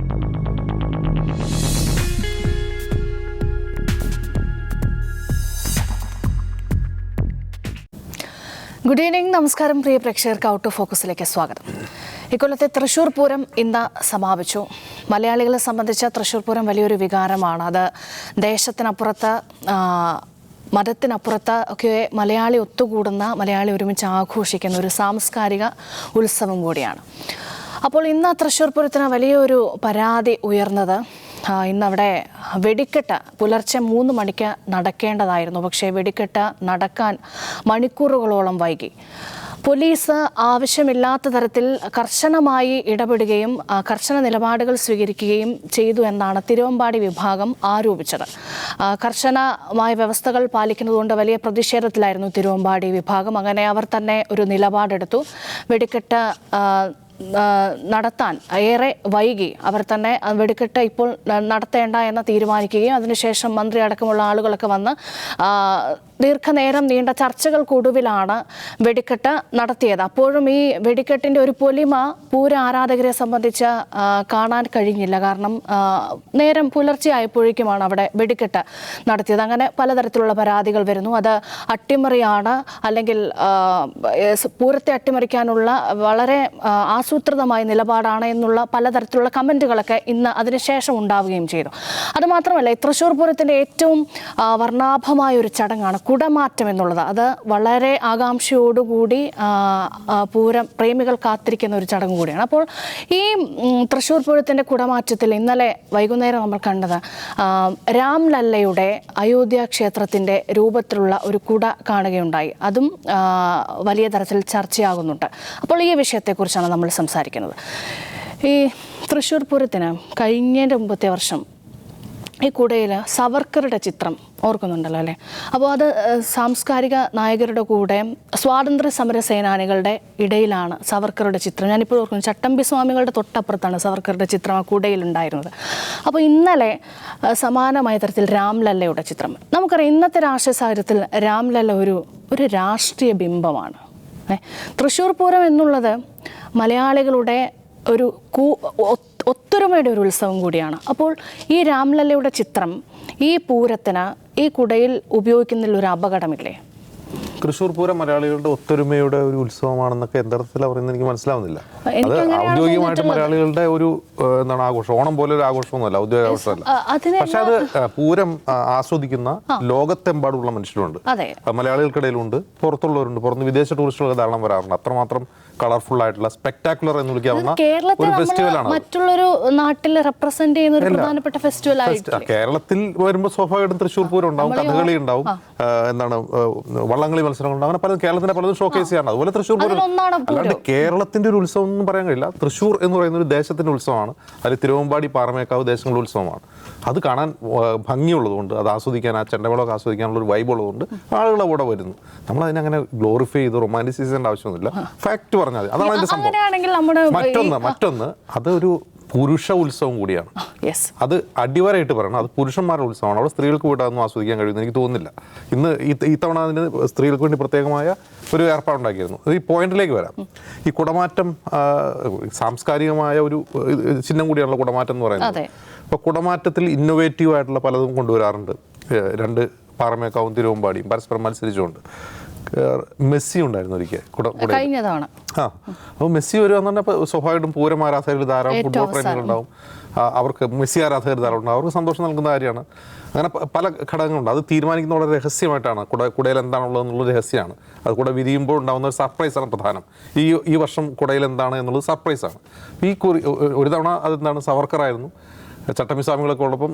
Good evening, നമസ്കാരം പ്രിയ പ്രേക്ഷകർക്ക് out of ഫോക്കസിലേക്ക് സ്വാഗതം. ഇക്കൊല്ലത്തെ തൃശ്ശൂർ പൂരം ഇന്ന് സമാപിച്ചു. മലയാളികളെ സംബന്ധിച്ച് തൃശ്ശൂർ പൂരം വലിയൊരു വികാരമാണ്. അത് ദേശത്തിനപ്പുറത്ത് മതത്തിനപ്പുറത്ത് ഒക്കെ മലയാളി ഒത്തുകൂടുന്ന, മലയാളി ഒരുമിച്ച് ആഘോഷിക്കുന്ന ഒരു സാംസ്കാരിക ഉത്സവം കൂടിയാണ്. അപ്പോൾ ഇന്ന് തൃശ്ശൂർ പൂരത്തിന് വലിയൊരു പരാതി ഉയർന്നത്, ഇന്നവിടെ വെടിക്കെട്ട് പുലർച്ചെ 3 മണിക്ക് നടക്കേണ്ടതായിരുന്നു. പക്ഷേ വെടിക്കെട്ട് നടക്കാൻ മണിക്കൂറുകളോളം വൈകി. പോലീസ് ആവശ്യമില്ലാത്ത തരത്തിൽ കർശനമായി ഇടപെടുകയും കർശന നിലപാടുകൾ സ്വീകരിക്കുകയും ചെയ്തു എന്നാണ് തിരുവമ്പാടി വിഭാഗം ആരോപിച്ചത്. കർശനമായ വ്യവസ്ഥകൾ പാലിക്കുന്നതുകൊണ്ട് വലിയ പ്രതിഷേധത്തിലായിരുന്നു തിരുവമ്പാടി വിഭാഗം. അങ്ങനെ അവർ തന്നെ ഒരു നിലപാടെടുത്തു. വെടിക്കെട്ട് നടത്താൻ ഏറെ വൈകി. അവർ തന്നെ വെടിക്കെട്ട് ഇപ്പോൾ നടത്തേണ്ട എന്ന് തീരുമാനിക്കുകയും അതിനുശേഷം മന്ത്രി അടക്കമുള്ള ആളുകളൊക്കെ വന്ന് ദീർഘനേരം നീണ്ട ചർച്ചകൾക്കൊടുവിലാണ് വെടിക്കെട്ട് നടത്തിയത്. അപ്പോഴും ഈ വെടിക്കെട്ടിൻ്റെ ഒരു പൊലിമ പൂര ആരാധകരെ സംബന്ധിച്ച് കാണാൻ കഴിഞ്ഞില്ല. കാരണം നേരം പുലർച്ചെ ആയപ്പോഴേക്കുമാണ് അവിടെ വെടിക്കെട്ട് നടത്തിയത്. അങ്ങനെ പലതരത്തിലുള്ള പരാതികൾ വരുന്നു. അത് അട്ടിമറിയാണ്, അല്ലെങ്കിൽ പൂരത്തെ അട്ടിമറിക്കാനുള്ള വളരെ ആസൂത്രിതമായ നിലപാടാണ് എന്നുള്ള പലതരത്തിലുള്ള കമൻറ്റുകളൊക്കെ ഇന്ന് അതിനുശേഷം ഉണ്ടാവുകയും ചെയ്തു. അതുമാത്രമല്ല, തൃശ്ശൂർ പൂരത്തിൻ്റെ ഏറ്റവും വർണ്ണാഭമായ ഒരു ചടങ്ങാണ് കുടമാറ്റം എന്നുള്ളത്. അത് വളരെ ആകാംക്ഷയോടുകൂടി പൂരം പ്രേമികൾ കാത്തിരിക്കുന്ന ഒരു ചടങ്ങ് കൂടിയാണ്. അപ്പോൾ ഈ തൃശ്ശൂർ പൂരത്തിൻ്റെ കുടമാറ്റത്തിൽ ഇന്നലെ വൈകുന്നേരം നമ്മൾ കണ്ടത് രാംലല്ലയുടെ അയോധ്യ ക്ഷേത്രത്തിൻ്റെ രൂപത്തിലുള്ള ഒരു കുട കാണുകയുണ്ടായി. അതും വലിയ തരത്തിൽ ചർച്ചയാകുന്നുണ്ട്. അപ്പോൾ ഈ വിഷയത്തെക്കുറിച്ചാണ് നമ്മൾ സംസാരിക്കുന്നത്. ഈ തൃശ്ശൂർ പൂരത്തിന് കഴിഞ്ഞതിൻ്റെ മുമ്പത്തെ വർഷം ഈ കുടയിൽ സവർക്കറുടെ ചിത്രം ഓർക്കുന്നുണ്ടല്ലോ അല്ലേ? അപ്പോൾ അത് സാംസ്കാരിക നായകരുടെ കൂടെ സ്വാതന്ത്ര്യ സമര സേനാനികളുടെ ഇടയിലാണ് സവർക്കറുടെ ചിത്രം. ഞാനിപ്പോൾ ഓർക്കുന്നു, ചട്ടമ്പി സ്വാമികളുടെ തൊട്ടപ്പുറത്താണ് സവർക്കറുടെ ചിത്രം ആ കുടയിലുണ്ടായിരുന്നത്. അപ്പോൾ ഇന്നലെ സമാനമായ തരത്തിൽ രാംലല്ലയുടെ ചിത്രം. നമുക്കറിയാം, ഇന്നത്തെ രാഷ്ട്രീയ സാഹചര്യത്തിൽ രാംലല്ല ഒരു രാഷ്ട്രീയ ബിംബമാണ്. തൃശ്ശൂർ പൂരം എന്നുള്ളത് മലയാളികളുടെ ഒരു ഒത്തൊരുമയുടെ ഒരു ഉത്സവം കൂടിയാണ്. അപ്പോൾ ഈ രാംലല്ലയുടെ ചിത്രം ഈ പൂരത്തിന് ഈ കുടയിൽ ഉപയോഗിക്കുന്നതിൽ ഒരു അപകടമില്ലേ? തൃശ്ശൂർ പൂരം മലയാളികളുടെ ഒത്തൊരുമയുടെ ഒരു ഉത്സവമാണെന്നൊക്കെ എന്തർത്ഥത്തിലാണ് പറയുന്നത് എനിക്ക് മനസ്സിലാവുന്നില്ല. അത് ഔദ്യോഗികമായിട്ട് മലയാളികളുടെ ഒരു എന്താണ് ആഘോഷം, ഓണം പോലെ ഒരു ആഘോഷമൊന്നുമല്ല, ഔദ്യോഗിക ആഘോഷമല്ല. പക്ഷെ അത് പൂരം ആസ്വദിക്കുന്ന ലോകത്തെമ്പാടുള്ള മനുഷ്യരുണ്ട്, മലയാളികൾക്കിടയിലുണ്ട്, പുറത്തുള്ളവരുണ്ട്, പുറത്ത് വിദേശ ടൂറിസ്റ്റുകൾ ധാരാളം വരാറുണ്ട്. അത്രമാത്രം കളർഫുൾ ആയിട്ടുള്ള സ്പെക്ടാക്കുലർ എന്ന് വിളിക്കാവുന്ന ഒരു ഫെസ്റ്റിവലാണ്. മറ്റുള്ളൊരു നാട്ടിൽ റെപ്രസെന്റ് ചെയ്യുന്ന ഒരു പ്രധാനപ്പെട്ട ഫെസ്റ്റിവൽ ആയിട്ട് കേരളത്തിൽ വരുമ്പോൾ സ്വാഭാവികമായിട്ടും തൃശ്ശൂർ പൂരം ഉണ്ടാവും, കഥകളി ഉണ്ടാവും, എന്താണ് വള്ളംകളി മത്സരങ്ങൾ ഉണ്ടാവും. അങ്ങനെ പലതും കേരളത്തിന്റെ പലതും ഷോക്കേസ് ചെയ്യാറുണ്ട്. അതുപോലെ തൃശ്ശൂർ പൂരം അല്ലാണ്ട് കേരളത്തിന്റെ ഒരു ഉത്സവം ഒന്നും പറയാൻ കഴിയില്ല. തൃശ്ശൂർ എന്ന് പറയുന്ന ഒരു ദേശത്തിന്റെ ഉത്സവമാണ്. അതിൽ തിരുവമ്പാടി, പാറമേക്കാവ് ദേശങ്ങളുടെ ഉത്സവമാണ്. അത് കാണാൻ ഭംഗിയുള്ളതുകൊണ്ട്, അത് ആസ്വദിക്കാൻ, ആ ചെണ്ടകളൊക്കെ ആസ്വദിക്കാനുള്ള ഒരു വൈബ് ഉള്ളതുകൊണ്ട് ആളുകൾ അവിടെ വരുന്നു. നമ്മൾ അതിനങ്ങനെ ഗ്ലോറിഫൈ ചെയ്ത് റൊമാൻറ്റിസൈസ് ചെയ്യേണ്ട ആവശ്യമൊന്നുമില്ല. ഫാക്ട് പറഞ്ഞാൽ അതാണ് അതിന്റെ സംഭവം. മറ്റൊന്ന് അതൊരു പുരുഷ ഉത്സവം കൂടിയാണ്. അത് അടിവരായിട്ട് പറയണം, അത് പുരുഷന്മാരുടെ ഉത്സവമാണ്. അവിടെ സ്ത്രീകൾക്ക് പോയിട്ട് അതൊന്നും ആസ്വദിക്കാൻ കഴിയുമെന്ന് എനിക്ക് തോന്നുന്നില്ല. ഇന്ന് ഇത്തവണ അതിന് സ്ത്രീകൾക്ക് വേണ്ടി പ്രത്യേകമായ ഒരു ഏർപ്പാടുണ്ടാക്കിയിരുന്നു. ഈ പോയിന്റിലേക്ക് വരാം. ഈ കുടമാറ്റം സാംസ്കാരികമായ ഒരു ചിഹ്നം കൂടിയാണല്ലോ കുടമാറ്റം എന്ന് പറയുന്നത്. അപ്പോൾ കുടമാറ്റത്തിൽ ഇന്നോവേറ്റീവ് ആയിട്ടുള്ള പലതും കൊണ്ടുവരാറുണ്ട്. രണ്ട് പാറമേക്കാവും തിരുവമ്പാടിയും പരസ്പരം മത്സരിച്ചുകൊണ്ട്. മെസ്സി ഉണ്ടായിരുന്നു ഒരിക്കൽ കഴിഞ്ഞതാണ്. അപ്പോൾ മെസ്സി വരുവാന്ന് പറഞ്ഞാൽ സ്വാഭാവികമായിട്ടും പൂരം ആരാധകർ ധാരാളം, ഫുട്ബോൾ പ്രേമികളുണ്ടാവും, അവർക്ക് മെസ്സി ആരാധകർ ധാരാളം ഉണ്ടാവും, അവർക്ക് സന്തോഷം നൽകുന്ന കാര്യമാണ്. അങ്ങനെ പല ഘടകങ്ങളുണ്ട്. അത് തീരുമാനിക്കുന്ന വളരെ രഹസ്യമായിട്ടാണ്. കുടയിൽ എന്താണുള്ളത് എന്നുള്ളത് രഹസ്യമാണ്. അത് കുട വിരിയുമ്പോൾ ഉണ്ടാകുന്ന ഒരു സർപ്രൈസാണ് പ്രധാനം. ഈ വർഷം കുടയിൽ എന്താണ് എന്നുള്ളത് സർപ്രൈസാണ്. ഈ ഒരു തവണ അതെന്താണ് സവർക്കറായിരുന്നു, ചട്ടമ്പി സ്വാമികളൊക്കെ ഉള്ളപ്പം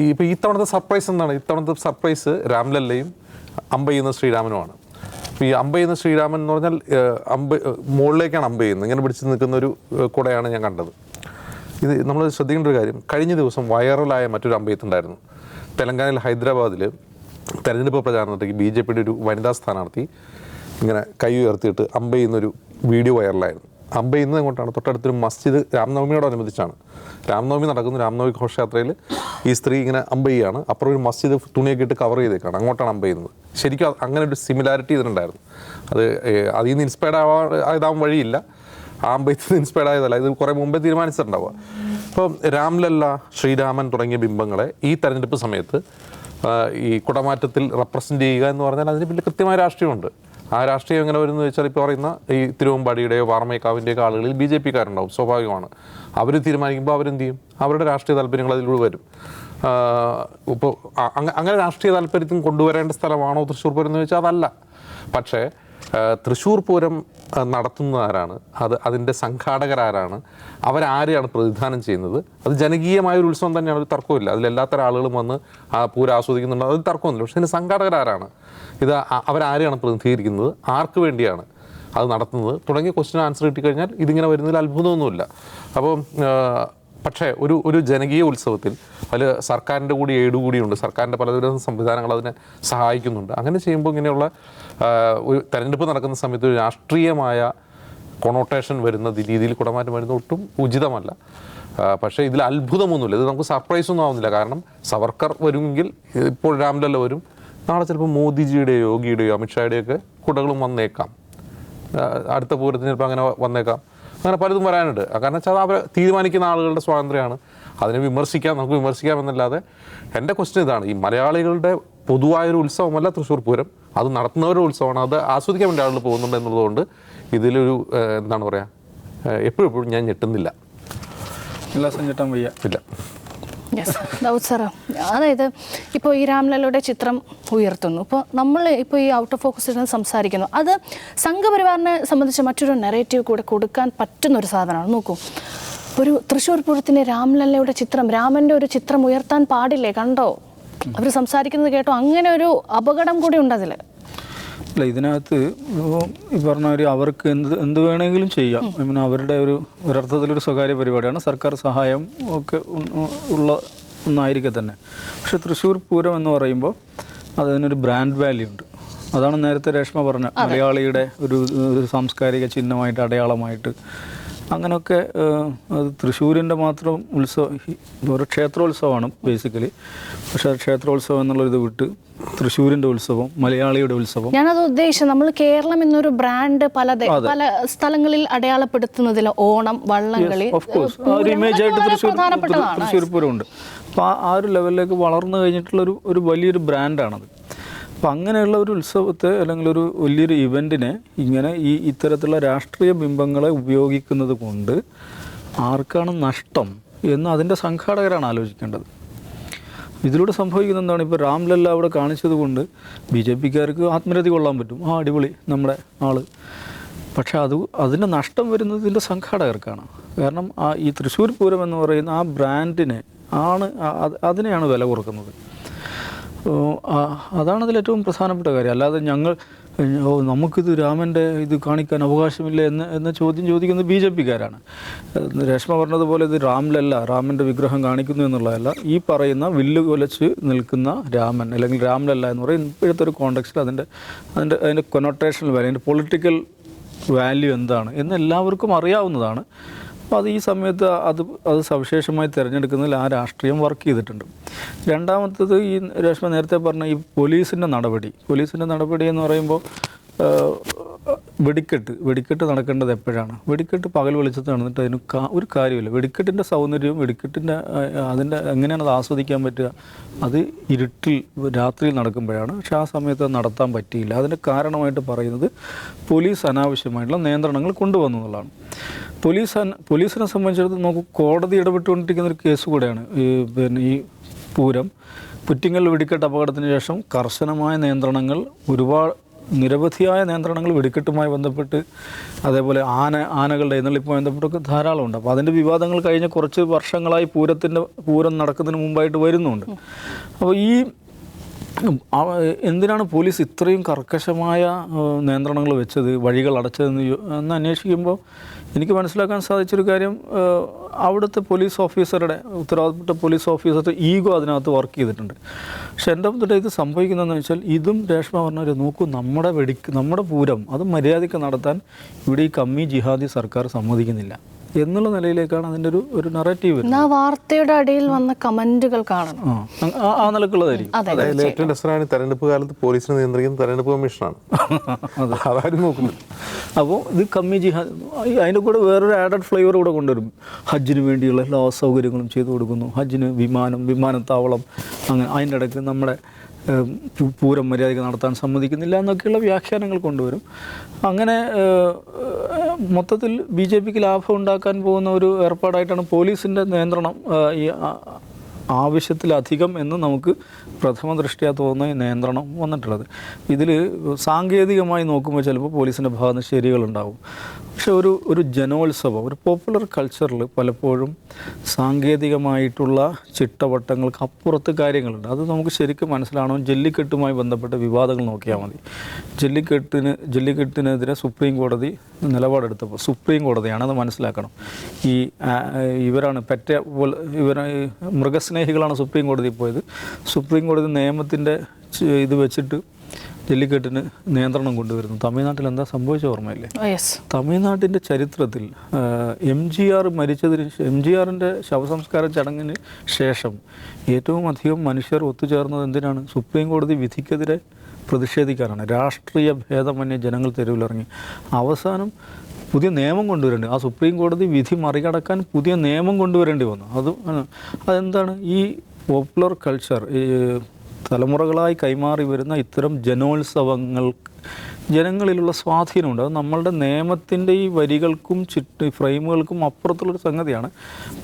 ഇപ്പൊ ഈ തവണത്തെ സർപ്രൈസ് എന്താണ്? ഇത്തവണത്തെ സർപ്രൈസ് രാംലല്ലയും അമ്പെയ്യുന്ന ശ്രീരാമനുമാണ്. ഈ അമ്പെയ്യുന്ന ശ്രീരാമൻ എന്ന് പറഞ്ഞാൽ മുകളിലേക്കാണ് അമ്പെയ്യുന്നത്. ഇങ്ങനെ പിടിച്ച് നിൽക്കുന്ന ഒരു കുടയാണ് ഞാൻ കണ്ടത്. ഇത് നമ്മൾ ശ്രദ്ധിക്കേണ്ട ഒരു കാര്യം, കഴിഞ്ഞ ദിവസം വൈറലായ മറ്റൊരു അമ്പെയ്ത്തുണ്ടായിരുന്നു. തെലങ്കാനയിൽ ഹൈദരാബാദിൽ തെരഞ്ഞെടുപ്പ് പ്രചാരണത്തേക്ക് BJPയുടെ ഒരു വനിതാ സ്ഥാനാർത്ഥി ഇങ്ങനെ കൈ ഉയർത്തിയിട്ട് അമ്പെയ്യുന്നൊരു വീഡിയോ വൈറലായിരുന്നു. അമ്പെയ്യുന്നത് എങ്ങോട്ടാണ്? തൊട്ടടുത്തൊരു മസ്ജിദ്, രാംനവമിയോടനുബന്ധിച്ചാണ്. രാംനവമി നടക്കുന്ന രാംനവമി ഘോഷയാത്രയിൽ ഈ സ്ത്രീ ഇങ്ങനെ അമ്പെയ്യാണ്. അപ്പുറം ഒരു മസ്ജിദ് തുണിയൊക്കെ ഇട്ട് കവർ ചെയ്തേക്കാണ്, അങ്ങോട്ടാണ് അമ്പെയ്യുന്നത്. ശരിക്കും അങ്ങനെ ഒരു സിമിലാരിറ്റി ഇതിനുണ്ടായിരുന്നു. അതിൽ നിന്ന് ഇൻസ്പയർഡ് ആവാൻ വഴിയില്ല. ആംബൈത്തിൽ ഇൻസ്പയർഡ് ആയതല്ല, ഇത് കുറേ മുമ്പേ തീരുമാനിച്ചിട്ടുണ്ടാവുക. ഇപ്പം രാംലല്ല, ശ്രീരാമൻ തുടങ്ങിയ ബിംബങ്ങളെ ഈ തെരഞ്ഞെടുപ്പ് സമയത്ത് ഈ കുടമാറ്റത്തിൽ റെപ്രസെൻ്റ് ചെയ്യുക എന്ന് പറഞ്ഞാൽ അതിന് പിന്നെ കൃത്യമായ രാഷ്ട്രീയമുണ്ട്. ആ രാഷ്ട്രീയം എങ്ങനെ വരുന്നത് വെച്ചാൽ, ഇപ്പോൾ പറയുന്ന ഈ തിരുവമ്പാടിയുടെയോ വാർമേക്കാവിൻ്റെയൊക്കെ ആളുകളിൽ BJP-കാരുണ്ടാവും, സ്വാഭാവികമാണ്. അവർ തീരുമാനിക്കുമ്പോൾ അവരെന്ത് ചെയ്യും, അവരുടെ രാഷ്ട്രീയ താല്പര്യങ്ങൾ അതിലൂടെ വരും. ഇപ്പോൾ അങ്ങനെ രാഷ്ട്രീയ താല്പര്യത്തിന് കൊണ്ടുവരേണ്ട സ്ഥലമാണോ തൃശ്ശൂർ പൂരം എന്ന് ചോദിച്ചാൽ അതല്ല. പക്ഷേ തൃശ്ശൂർ പൂരം നടത്തുന്നത് ആരാണ്, അതിൻ്റെ സംഘാടകരാരാണ്, അവരാരെയാണ് പ്രതിദാനം ചെയ്യുന്നത്, അത് ജനകീയമായൊരു ഉത്സവം തന്നെയാണ്, ഒരു തർക്കമില്ല. അതിലെല്ലാത്തരം ആളുകളും വന്ന് ആ പൂരം ആസ്വദിക്കുന്നുണ്ട്, അത് തർക്കമൊന്നുമില്ല. പക്ഷേ ഇതിൻ്റെ സംഘാടകരാരാണ്, ഇത് അവരാരെയാണ് പ്രതിനിധീകരിക്കുന്നത്, ആർക്ക് വേണ്ടിയാണ് അത് നടത്തുന്നത് തുടങ്ങിയ ക്വസ്റ്റ്യൻ ആൻസർ കിട്ടിക്കഴിഞ്ഞാൽ ഇതിങ്ങനെ വരുന്നതിൽ അത്ഭുതമൊന്നുമില്ല. അപ്പോൾ പക്ഷേ ഒരു ജനകീയ ഉത്സവത്തിൽ അതിൽ സർക്കാരിൻ്റെ കൂടി എയ്ഡ് കൂടിയുണ്ട്, സർക്കാരിൻ്റെ പലതരം സംവിധാനങ്ങൾ അതിനെ സഹായിക്കുന്നുണ്ട്. അങ്ങനെ ചെയ്യുമ്പോൾ ഇങ്ങനെയുള്ള ഒരു തെരഞ്ഞെടുപ്പ് നടക്കുന്ന സമയത്ത് ഒരു രാഷ്ട്രീയമായ കൊണോട്ടേഷൻ വരുന്ന രീതിയിൽ കുടമാറ്റം വരുന്നത് ഒട്ടും ഉചിതമല്ല. പക്ഷേ ഇതിൽ അത്ഭുതമൊന്നുമില്ല, ഇത് നമുക്ക് സർപ്രൈസ് ഒന്നും ആവുന്നില്ല. കാരണം സവർക്കർ വരുമെങ്കിൽ ഇപ്പോൾ രാംലല്ല വരും, നാളെ ചിലപ്പോൾ മോദിജിയുടെയോ യോഗിയുടെയോ അമിത്ഷായുടെയൊക്കെ കുടകളും വന്നേക്കാം, അടുത്ത പൂരത്തിന് ചിലപ്പോൾ അങ്ങനെ വന്നേക്കാം, അങ്ങനെ പലതും വരാനുണ്ട്. കാരണം വെച്ചാൽ അത് അവർ തീരുമാനിക്കുന്ന ആളുകളുടെ സ്വാതന്ത്ര്യമാണ്, അതിനെ വിമർശിക്കാം, നമുക്ക് വിമർശിക്കാമെന്നല്ലാതെ. എൻ്റെ ക്വസ്റ്റ്യൻ ഇതാണ്, ഈ മലയാളികളുടെ പൊതുവായൊരു ഉത്സവമല്ല തൃശ്ശൂർ പൂരം, അത് നടത്തുന്നവരുടെ ഉത്സവമാണ്, അത് ആസ്വദിക്കാൻ വേണ്ടി ആളുകൾ പോകുന്നുണ്ട് എന്നുള്ളതുകൊണ്ട് ഇതിലൊരു എന്താണ് പറയുക, എപ്പോഴും ഞാൻ ഞെട്ടുന്നില്ല, ഇല്ല. യെസ്, ദാവൂദ് സാർ, അതായത് ഇപ്പോൾ ഈ രാംലല്ലയുടെ ചിത്രം ഉയർത്തുന്നു, ഇപ്പോൾ നമ്മൾ ഇപ്പോൾ ഈ ഔട്ട് ഓഫ് ഫോക്കസിൽ നിന്ന് സംസാരിക്കുന്നു, അത് സംഘപരിവാറിനെ സംബന്ധിച്ച് മറ്റൊരു നെറേറ്റീവ് കൂടെ കൊടുക്കാൻ പറ്റുന്നൊരു സാധനമാണ്. നോക്കൂ, ഒരു തൃശ്ശൂർ പൂരത്തിന് രാംലല്ലയുടെ ചിത്രം, രാമൻ്റെ ഒരു ചിത്രം ഉയർത്താൻ പാടില്ലേ, കണ്ടോ, അവർ സംസാരിക്കുന്നത് കേട്ടോ, അങ്ങനെ ഒരു അപകടം കൂടി ഉണ്ട് അതിൽ. അല്ല, ഇതിനകത്ത് ഈ പറഞ്ഞ ഒരു അവർക്ക് എന്ത് വേണമെങ്കിലും ചെയ്യാം. ഐ മീൻ അവരുടെ ഒരർത്ഥത്തിലൊരു സ്വകാര്യ പരിപാടിയാണ്, സർക്കാർ സഹായം ഒക്കെ ഉള്ള ഒന്നായിരിക്കെ തന്നെ. പക്ഷെ തൃശ്ശൂർ പൂരം എന്ന് പറയുമ്പോൾ അതിനൊരു ബ്രാൻഡ് വാല്യൂ ഉണ്ട്. അതാണ് നേരത്തെ രേഷ്മ പറഞ്ഞ മലയാളിയുടെ ഒരു സാംസ്കാരിക ചിഹ്നമായിട്ട്, അടയാളമായിട്ട്, അങ്ങനെയൊക്കെ. അത് തൃശ്ശൂരിൻ്റെ മാത്രം ഉത്സവം, ഒരു ക്ഷേത്രോത്സവമാണ് ബേസിക്കലി. പക്ഷേ ക്ഷേത്രോത്സവം എന്നുള്ളൊരിത് വിട്ട് തൃശ്ശൂരിൻ്റെ ഉത്സവം, മലയാളിയുടെ ഉത്സവം, ഞാനത് ഉദ്ദേശിച്ചത്, നമ്മൾ കേരളം എന്നൊരു ബ്രാൻഡ് പല സ്ഥലങ്ങളിൽ അടയാളപ്പെടുത്തുന്നതിൽ ഓണം, വള്ളംകളി, ഒരു ഇമേജായിട്ട് തൃശ്ശൂർ പൂരമുണ്ട്. അപ്പോൾ ആ ഒരു ലെവലിലേക്ക് വളർന്നു കഴിഞ്ഞിട്ടുള്ള ഒരു വലിയൊരു ബ്രാൻഡാണത്. അപ്പം അങ്ങനെയുള്ള ഒരു ഉത്സവത്തെ അല്ലെങ്കിൽ ഒരു വലിയൊരു ഇവൻറ്റിനെ ഇങ്ങനെ ഇത്തരത്തിലുള്ള രാഷ്ട്രീയ ബിംബങ്ങളെ ഉപയോഗിക്കുന്നത് കൊണ്ട് ആർക്കാണ് നഷ്ടം എന്ന് അതിൻ്റെ സംഘാടകരാണ് ആലോചിക്കേണ്ടത്. ഇതിലൂടെ സംഭവിക്കുന്ന എന്താണ്, ഇപ്പോൾ രാംലല്ല അവിടെ കാണിച്ചത് കൊണ്ട് BJP-ക്കാർക്ക് ആത്മരതി കൊള്ളാൻ പറ്റും, അടിപൊളി നമ്മുടെ ആള്. പക്ഷേ അതിൻ്റെ നഷ്ടം വരുന്നത് ഇതിൻ്റെ സംഘാടകർക്കാണ്. കാരണം ഈ തൃശ്ശൂർ പൂരം എന്ന് പറയുന്ന ആ ബ്രാൻഡിനെ അതിനെയാണ് വില കുറക്കുന്നത്. അതാണ് അതിൽ ഏറ്റവും പ്രധാനപ്പെട്ട കാര്യം. അല്ലാതെ നമുക്കിത് രാമൻ്റെ ഇത് കാണിക്കാൻ അവകാശമില്ല എന്ന ചോദ്യം ചോദിക്കുന്നത് BJP-ക്കാരാണ്. രേഷ്മ പറഞ്ഞതുപോലെ ഇത് രാമൻ്റെ വിഗ്രഹം കാണിക്കുന്നു എന്നുള്ളതല്ല, ഈ പറയുന്ന വില്ല് കൊലച്ച് നിൽക്കുന്ന രാമൻ അല്ലെങ്കിൽ രാംലല്ല എന്ന് പറയുന്ന ഇപ്പോഴത്തെ ഒരു കോണ്ടെക്സ്റ്റിൽ അതിൻ്റെ കൊനോട്ടേഷണൽ വാല്യൂ, അതിൻ്റെ പൊളിറ്റിക്കൽ വാല്യൂ എന്താണ് എന്ന് എല്ലാവർക്കും അറിയാവുന്നതാണ്. അപ്പോൾ അത് ഈ സമയത്ത് അത് സവിശേഷമായി തിരഞ്ഞെടുക്കുന്നതിൽ ആ രാഷ്ട്രീയം വർക്ക് ചെയ്തിട്ടുണ്ട്. രണ്ടാമത്തത്, ഈ രേഷ്മ നേരത്തെ പറഞ്ഞ ഈ പോലീസിൻ്റെ നടപടി എന്ന് പറയുമ്പോൾ വെടിക്കെട്ട് നടക്കേണ്ടത് എപ്പോഴാണ്? വെടിക്കെട്ട് പകൽ വെളിച്ചത്ത് നടന്നിട്ട് അതിന് ഒരു കാര്യമില്ല. വെടിക്കെട്ടിൻ്റെ സൗന്ദര്യവും അതിൻ്റെ എങ്ങനെയാണ് അത് ആസ്വദിക്കാൻ പറ്റുക, അത് ഇരുട്ടിൽ രാത്രിയിൽ നടക്കുമ്പോഴാണ്. പക്ഷെ ആ സമയത്ത് അത് നടത്താൻ പറ്റിയില്ല. അതിൻ്റെ കാരണമായിട്ട് പറയുന്നത് പോലീസ് അനാവശ്യമായിട്ടുള്ള നിയന്ത്രണങ്ങൾ കൊണ്ടുവന്നു എന്നുള്ളതാണ്. പോലീസിനെ സംബന്ധിച്ചിടത്തോളം നമുക്ക് കോടതി ഇടപെട്ടുകൊണ്ടിരിക്കുന്ന ഒരു കേസ് കൂടെയാണ് ഈ പൂരം. പുറ്റിങ്ങൽ വെടിക്കെട്ട് അപകടത്തിന് ശേഷം കർശനമായ നിയന്ത്രണങ്ങൾ, നിരവധിയായ നിയന്ത്രണങ്ങൾ വെടിക്കെട്ടുമായി ബന്ധപ്പെട്ട്, അതേപോലെ ആനകളുടെ എഴുന്നള്ളിപ്പുമായി ബന്ധപ്പെട്ടൊക്കെ ധാരാളമുണ്ട്. അപ്പോൾ അതിൻ്റെ വിവാദങ്ങൾ കഴിഞ്ഞ കുറച്ച് വർഷങ്ങളായി പൂരം നടക്കുന്നതിന് മുമ്പായിട്ട് വരുന്നുണ്ട്. അപ്പോൾ എന്തിനാണ് പോലീസ് ഇത്രയും കർക്കശമായ നിയന്ത്രണങ്ങൾ വെച്ചത്, വഴികൾ അടച്ചതെന്ന് അന്വേഷിക്കുമ്പോൾ എനിക്ക് മനസ്സിലാക്കാൻ സാധിച്ചൊരു കാര്യം, അവിടുത്തെ ഉത്തരവാദിത്തപ്പെട്ട പോലീസ് ഓഫീസറുടെ ഈഗോ അതിനകത്ത് വർക്ക് ചെയ്തിട്ടുണ്ട്. പക്ഷെ എൻ്റെ മുന്നിട്ട് ഇത് സംഭവിക്കുന്നതെന്ന് വെച്ചാൽ, ഇതും രേഷ്മ പറഞ്ഞവർ നോക്കൂ, നമ്മുടെ പൂരം അത് മര്യാദയ്ക്ക് നടത്താൻ ഇവിടെ ഈ കമ്മി ജിഹാദി സർക്കാർ സമ്മതിക്കുന്നില്ല. എന്നുള്ള നിലയിലേക്കാണ് അതിൻ്റെ ഒരു നറേറ്റീവ് വരുന്നത്. ആ വാർത്തയുടെ അടിയിൽ വന്ന കമന്റുകൾ കാണണം. ആ നിലക്കുള്ളതായിരിക്കും. ഏറ്റവും രസമാണ് തെരഞ്ഞെടുപ്പ് കാലത്ത് പോലീസിനെ നിയന്ത്രിക്കുന്ന തെരഞ്ഞെടുപ്പ് കമ്മീഷനാണ്. അതാരും നോക്കുന്നില്ല. അപ്പോൾ ഇത് കമ്മിറ്റി അതിൻ്റെ കൂടെ വേറൊരു ആഡഡ് ഫ്ലേവർ കൂടെ കൊണ്ടുവരും. ഹജ്ജിന് വേണ്ടിയുള്ള എല്ലാ സൗകര്യങ്ങളും ചെയ്തു കൊടുക്കുന്നു. ഹജ്ജിന് വിമാനത്താവളം, അങ്ങനെ അതിൻ്റെ ഇടയ്ക്ക് നമ്മുടെ പൂരം മര്യാദയ്ക്ക് നടത്താൻ സമ്മതിക്കുന്നില്ല എന്നൊക്കെയുള്ള വ്യാഖ്യാനങ്ങൾ കൊണ്ടുവരും. അങ്ങനെ മൊത്തത്തിൽ BJPക്ക് ലാഭം ഉണ്ടാക്കാൻ പോകുന്ന ഒരു ഏർപ്പാടായിട്ടാണ് പോലീസിൻ്റെ നിയന്ത്രണം, ഈ ആവശ്യത്തിലധികം എന്ന് നമുക്ക് പ്രഥമ ദൃഷ്ട്യാ തോന്നുന്ന നിയന്ത്രണം വന്നിട്ടുള്ളത്. ഇതിൽ സാങ്കേതികമായി നോക്കുമ്പോൾ ചിലപ്പോൾ പോലീസിൻ്റെ ഭാഗത്ത് ശരികളുണ്ടാവും. പക്ഷെ ഒരു ജനോത്സവം, ഒരു പോപ്പുലർ കൾച്ചറിൽ പലപ്പോഴും സാങ്കേതികമായിട്ടുള്ള ചിട്ടവട്ടങ്ങൾക്ക് അപ്പുറത്ത് കാര്യങ്ങളുണ്ട്. അത് നമുക്ക് ശരിക്കും മനസ്സിലാവണം. ജല്ലിക്കെട്ടുമായി ബന്ധപ്പെട്ട വിവാദങ്ങൾ നോക്കിയാൽ മതി. ജല്ലിക്കെട്ടിനെതിരെ സുപ്രീം കോടതി നിലപാടെടുത്തപ്പോൾ സുപ്രീം കോടതിയാണ് അത് മനസ്സിലാക്കണം. ഇവരാണ് മൃഗസ്നേഹികളാണ് സുപ്രീം കോടതിയിൽ പോയത്. സുപ്രീം കോടതി നിയമത്തിൻ്റെ ഇത് വെച്ചിട്ട് ജല്ലിക്കെട്ടിന് നിയന്ത്രണം കൊണ്ടുവരുന്നു. തമിഴ്നാട്ടിൽ എന്താ സംഭവിച്ച ഓർമ്മയില്ലേ? തമിഴ്നാട്ടിൻ്റെ ചരിത്രത്തിൽ MGRൻ്റെ ശവസംസ്കാര ചടങ്ങിന് ശേഷം ഏറ്റവും അധികം മനുഷ്യർ ഒത്തുചേർന്നത് എന്തിനാണ്? സുപ്രീം കോടതി വിധിക്കെതിരെ പ്രതിഷേധിക്കാനാണ്. രാഷ്ട്രീയ ഭേദമന്യേ ജനങ്ങൾ തെരുവിലിറങ്ങി. അവസാനം പുതിയ നിയമം കൊണ്ടുവരേണ്ടി, ആ സുപ്രീം കോടതി വിധി മറികടക്കാൻ പുതിയ നിയമം കൊണ്ടുവരേണ്ടി വന്നു. അതെന്താണ്? ഈ പോപ്പുലർ കൾച്ചർ, ഈ തലമുറകളായി കൈമാറി വരുന്ന ഇത്തരം ജനോത്സവങ്ങൾ ജനങ്ങളിലുള്ള സ്വാധീനമുണ്ട്. അത് നമ്മളുടെ നിയമത്തിൻ്റെ ഈ വരികൾക്കും ഫ്രെയിമുകൾക്കും അപ്പുറത്തുള്ളൊരു സംഗതിയാണ്.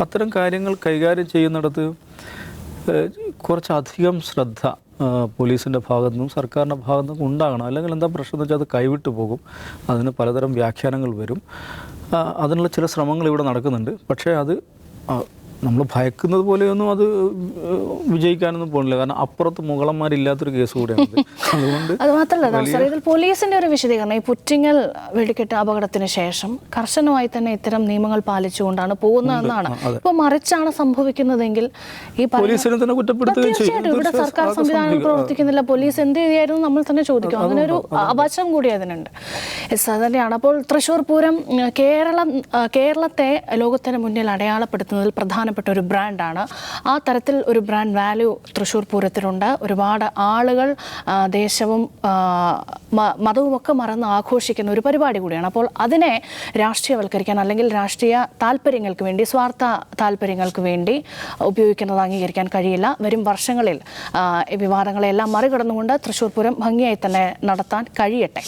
അത്തരം കാര്യങ്ങൾ കൈകാര്യം ചെയ്യുന്നിടത്ത് കുറച്ചധികം ശ്രദ്ധ പോലീസിൻ്റെ ഭാഗത്തു നിന്നും സർക്കാരിൻ്റെ ഭാഗത്തു നിന്നും ഉണ്ടാകണം. അല്ലെങ്കിൽ എന്താ പ്രശ്നം എന്ന് വെച്ചാൽ അത് കൈവിട്ടു പോകും. അതിന് പലതരം വ്യാഖ്യാനങ്ങൾ വരും. അതിനുള്ള ചില ശ്രമങ്ങൾ ഇവിടെ നടക്കുന്നുണ്ട്. പക്ഷേ അത് നമ്മൾ ഭയക്കുന്നത് പോലെയൊന്നും അത് വിജയിക്കാനൊന്നും പോകുന്നില്ല. കാരണം അപ്പുറത്ത് മുകളന്മാരില്ലാത്തൊരു കേസ് കൂടെയാണ്. അതുകൊണ്ട് അത് മാത്രമല്ല ഇതിൽ പോലീസിന്റെ ഒരു വിശദീകരണം, ഈ പുറ്റിങ്ങൽ വെടിക്കെട്ട് അപകടത്തിന് ശേഷം കർശനമായി തന്നെ ഇത്തരം നിയമങ്ങൾ പാലിച്ചുകൊണ്ടാണ് പോകുന്നതെന്നാണ്. ഇപ്പൊ മറിച്ചാണ് സംഭവിക്കുന്നതെങ്കിൽ ഈ പോലീസിനെ തന്നെ കുറ്റപ്പെടുത്തുകയും ചെയ്യും. ഇവിടെ സർക്കാർ സംവിധാനം പ്രവർത്തിക്കുന്നില്ല, പോലീസ് എന്ത് ചെയ്യായിരുന്നു നമ്മൾ തന്നെ ചോദിക്കും. അങ്ങനെ ഒരു അപചം കൂടി അതിനുണ്ട്. അത് തന്നെയാണ്. അപ്പോൾ തൃശ്ശൂർ പൂരം കേരളത്തെ ലോകത്തിന് മുന്നിൽ അടയാളപ്പെടുത്തുന്നതിൽ പ്രധാനപ്പെട്ട ഒരു ബ്രാൻഡാണ്. ആ തരത്തിൽ ഒരു ബ്രാൻഡ് വാല്യൂ തൃശ്ശൂർ പൂരത്തിനുണ്ട്. ഒരുപാട് ആളുകൾ ദേശവും മതവുമൊക്കെ മറന്ന് ആഘോഷിക്കുന്ന ഒരു പരിപാടി കൂടിയാണ്. അപ്പോൾ അതിനെ രാഷ്ട്രീയവൽക്കരിക്കാൻ അല്ലെങ്കിൽ രാഷ്ട്രീയ താല്പര്യങ്ങൾക്ക് വേണ്ടി, സ്വാർത്ഥ താല്പര്യങ്ങൾക്ക് വേണ്ടി ഉപയോഗിക്കുന്നത് അംഗീകരിക്കാൻ കഴിയില്ല. വരും വർഷങ്ങളിൽ വിവാദങ്ങളെല്ലാം മറികടന്നുകൊണ്ട് തൃശ്ശൂർ പൂരം ഭംഗിയായി തന്നെ നടത്താൻ കഴിയട്ടെ.